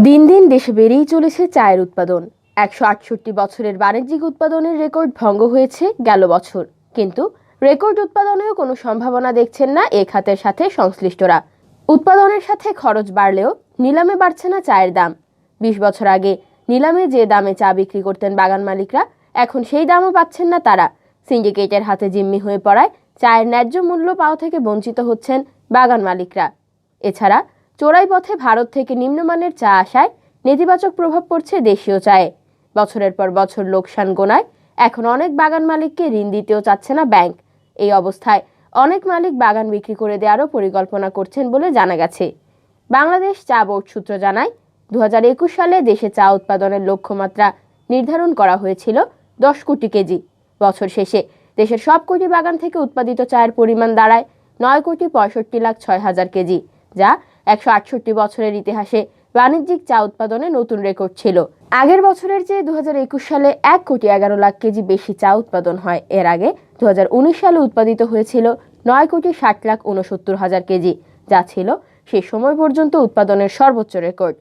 দিন দিন দেশে বেড়েই চলেছে চায়ের উৎপাদন। ১৬৮ বছরের বাণিজ্যিক উৎপাদনের রেকর্ড ভঙ্গ হয়েছে গেল বছর। কিন্তু রেকর্ড উৎপাদনেও কোনো সম্ভাবনা দেখছেন না এ খাতের সাথে সংশ্লিষ্টরা। উৎপাদনের সাথে খরচ বাড়লেও নিলামে বাড়ছে না চায়ের দাম। ২০ বছর আগে নিলামে যে দামে চা বিক্রি করতেন বাগান মালিকরা, এখন সেই দামও পাচ্ছেন না তারা। সিন্ডিকেটের হাতে জিম্মি হয়ে পড়ায় চায়ের ন্যায্য মূল্য পাওয়া থেকে বঞ্চিত হচ্ছেন বাগান মালিকরা। এছাড়া চোরাই পথে ভারত থেকে নিম্নমানের চা আসায় নেতিবাচক প্রভাব পড়ছে দেশীয় চায়ে। বছরের পর বছর লোকসান গোনায় এখন অনেক বাগান মালিককে ঋণ দিতেও চাচ্ছে না ব্যাংক। এই অবস্থায় অনেক মালিক বাগান বিক্রি করে দেওয়ারও পরিকল্পনা করছেন বলে জানা গেছে। বাংলাদেশ চা বোর্ড সূত্র জানায়, ২০২১ সালে দেশে চা উৎপাদনের লক্ষ্যমাত্রা নির্ধারণ করা হয়েছিল ১০ কোটি কেজি। বছর শেষে দেশের সব কোটি বাগান থেকে উৎপাদিত চায়ের পরিমাণ দাঁড়ায় ৯,৬৫,৬০০০ কেজি, যা ১৬৮ বছরের ইতিহাসে বাণিজ্যিক চা উৎপাদনে নতুন রেকর্ড ছিল। আগের বছরের চেয়ে ২০২১ সালে ১,১১,০০,০০০ কেজি বেশি চা উৎপাদন হয়। এর আগে ২০১৯ সালে উৎপাদিত হয়েছিল ৯,৬০,৬৯,০০০ কেজি, যা ছিল সে সময় পর্যন্ত উৎপাদনের সর্বোচ্চ রেকর্ড।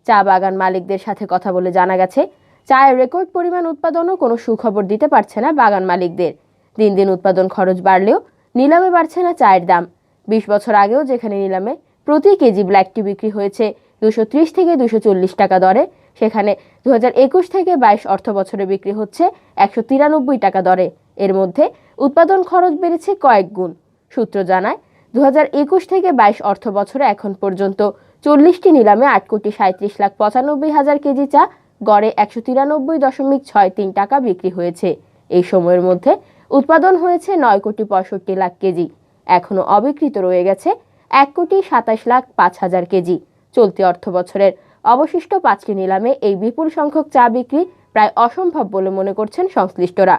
চা বাগান মালিকদের সাথে কথা বলে জানা গেছে, চায়ের রেকর্ড পরিমাণ উৎপাদনও কোনো সুখবর দিতে পারছে না বাগান মালিকদের। দিন দিন উৎপাদন খরচ বাড়লেও নিলামে বাড়ছে না চায়ের দাম। ২০ বছর আগেও যেখানে নিলামে প্রতি কেজি ব্ল্যাক টি বিক্রি হয়েছে ২৩০ থেকে ২৪০ টাকা দরে, সেখানে ২০২১ থেকে ২২ অর্থ বছরে বিক্রি হচ্ছে ১৯৩ টাকা দরে। এর মধ্যে উৎপাদন খরচ বেড়েছে কয়েক গুণ। সূত্র জানায়, ২০২১ থেকে ২২ অর্থ বছরে এখন পর্যন্ত ৪০টি নিলামে ৮,৩৭,৯৫,০০০ কেজি চা গড়ে ১৯৩.৬৩ টাকা বিক্রি হয়েছে। এই সময়ের মধ্যে উৎপাদন হয়েছে ৯,৬৫,০০,০০০ কেজি। এখনও অবিকৃত রয়ে গেছে ১,২৭,৫,০০০ কেজি। চলতি অর্থ বছরের অবশিষ্ট ৫টি নিলামে এই বিপুল সংখ্যক চা বিক্রি প্রায় অসম্ভব বলে মনে করছেন সংশ্লিষ্টরা।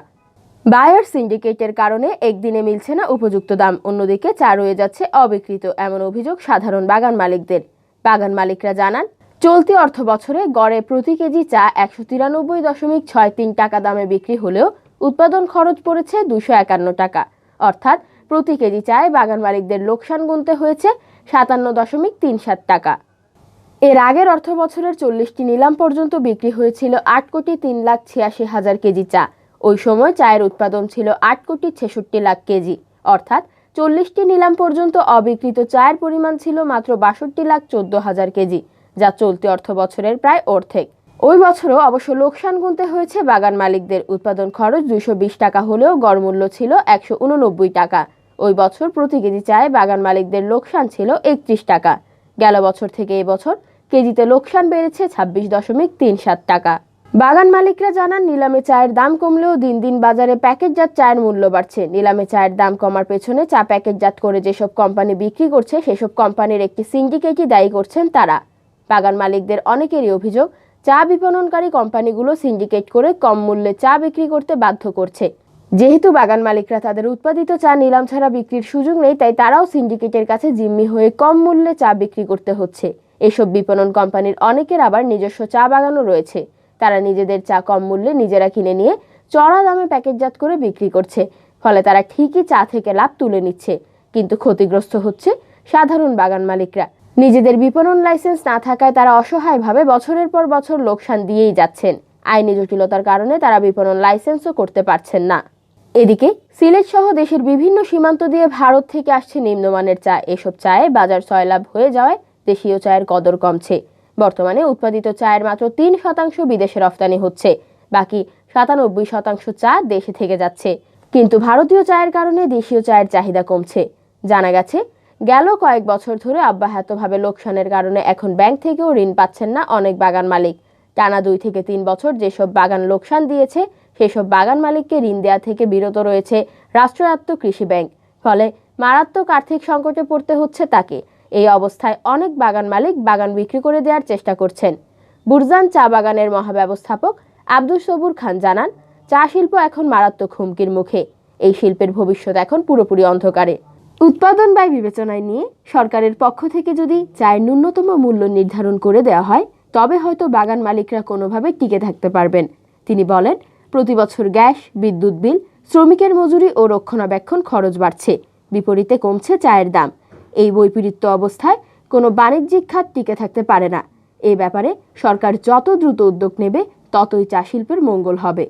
বায়ার সিন্ডিকেটের কারণে একদিনে মিলছে না উপযুক্ত দাম, অন্যদিকে চা রয়ে যাচ্ছে অবিকৃত, এমন অভিযোগ সাধারণ বাগান মালিকদের। বাগান মালিকরা জানান, চলতি অর্থ বছরে গড়ে প্রতি কেজি চা ১৯৩.৬৩ টাকা দামে বিক্রি হলেও উৎপাদন খরচ পড়েছে ২৫১ টাকা। অর্থাৎ প্রতি কেজি চায় বাগান মালিকদের লোকসান গুনতে হয়েছে ৫৭.৩৭ টাকা। এর আগের অর্থ বছরের ৪০টি নিলাম পর্যন্ত বিক্রি হয়েছিল ৮,৩,৮৬,০০০ কেজি চা। ওই সময় চায়ের উৎপাদন ছিল ৮,৬৬,০০,০০০ কেজি। অর্থাৎ ৪০টি নিলাম পর্যন্ত অবিকৃত চায়ের পরিমাণ ছিল মাত্র ৬২,১৪,০০০ কেজি, যা চলতি অর্থ বছরের প্রায় অর্ধেক। ওই বছরও অবশ্য লোকসান গুনতে হয়েছে বাগান মালিকদের। উৎপাদন খরচ ২২০ টাকা হলেও গড় মূল্য ছিল ১৮৯ টাকা। ওই বছর প্রতি কেজি চায়ে বাগান মালিকদের লোকসান ছিল ৩১ টাকা। গেল বছর থেকে এবছর কেজিতে লোকসান বেড়েছে ২৬.৩৭ টাকা। বাগান মালিকরা জানান, নিলামে চায়ের দাম কমলেও দিন দিন বাজারে প্যাকেটজাত চায়ের মূল্য বাড়ছে। নিলামে চায়ের দাম কমার পেছনে চা প্যাকেটজাত করে যেসব কোম্পানি বিক্রি করছে সেসব কোম্পানির একটি সিন্ডিকেটই দায়ী করছেন তারা। বাগান মালিকদের অনেকেরই অভিযোগ, চা বিপণনকারী কোম্পানিগুলো সিন্ডিকেট করে কম মূল্যে চা বিক্রি করতে বাধ্য করছে। যেহেতু বাগান মালিকরা তাদের উৎপাদিত চা নিলাম ছাড়া বিক্রির সুযোগ নেই, তাই তারাও সিন্ডিকেটের কাছে জিম্মি হয়ে কম মূল্যে চা বিক্রি করতে হচ্ছে। এসব বিপণন কোম্পানির অনেকের আবার নিজস্ব চা বাগানও রয়েছে। তারা নিজেদের চা কম মূল্যে নিজেরা কিনে নিয়ে চড়া দামে প্যাকেটজাত করে বিক্রি করছে। ফলে তারা ঠিকই চা থেকে লাভ তুলে নিচ্ছে, কিন্তু ক্ষতিগ্রস্ত হচ্ছে সাধারণ বাগান মালিকরা। নিজেদের বিপণন লাইসেন্স না থাকায় তারা অসহায়ভাবে বছরের পর বছর লোকসান দিয়েই যাচ্ছেন। আইনি জটিলতার কারণে তারা বিপণন লাইসেন্সও করতে পারছেন না। এদিকে সিলেট সহ দেশের বিভিন্ন সীমান্ত দিয়ে ভারত থেকে আসছে নিম্নমানের চা। এসব চায়ে বাজার সয়লাব হয়ে যাওয়ায় দেশীয় চায়ের কদর কমছে। বর্তমানে উৎপাদিত চায়ের মাত্র ৩% বিদেশে রফতানি হচ্ছে, বাকি ৯৭% চা দেশে থেকে যাচ্ছে। কিন্তু ভারতীয় চায়ের কারণে দেশীয় চায়ের চাহিদা কমছে। জানা গেছে, গেল কয়েক বছর ধরে অব্যাহতভাবে লোকসানের কারণে এখন ব্যাংক থেকেও ঋণ পাচ্ছেন না অনেক বাগান মালিক। টানা ২ থেকে ৩ বছর যেসব বাগান লোকসান দিয়েছে সেসব বাগান মালিককে ঋণ দেওয়া থেকে বিরত রয়েছে রাষ্ট্রায়ত্ত কৃষি ব্যাংক। ফলে মারাত্মক আর্থিক সংকটে পড়তে হচ্ছে তাকে। এই অবস্থায় অনেক বাগান মালিক বাগান বিক্রি করে দেওয়ার চেষ্টা করছেন। বুরজান চা বাগানের মহাব্যবস্থাপক আব্দুস সবুর খান জানান, চা শিল্প এখন মারাত্মক হুমকির মুখে। এই শিল্পের ভবিষ্যৎ এখন পুরোপুরি অন্ধকারে। উৎপাদন ব্যয় বিবেচনায় নিয়ে সরকারের পক্ষ থেকে যদি চায়ের ন্যূনতম মূল্য নির্ধারণ করে দেওয়া হয়, তবে হয়তো বাগান মালিকরা কোনোভাবে টিকে থাকতে পারবেন। তিনি বলেন, প্রতি বছর গ্যাস, বিদ্যুৎ বিল, শ্রমিকের মজুরি ও রক্ষণাবেক্ষণ খরচ বাড়ছে, বিপরীতে কমছে চায়ের দাম। এই বৈপরীত্য অবস্থায় কোনো বাণিজ্যিক খাত টিকে থাকতে পারে না। এ ব্যাপারে সরকার যত দ্রুত উদ্যোগ নেবে ততই চা শিল্পের মঙ্গল হবে।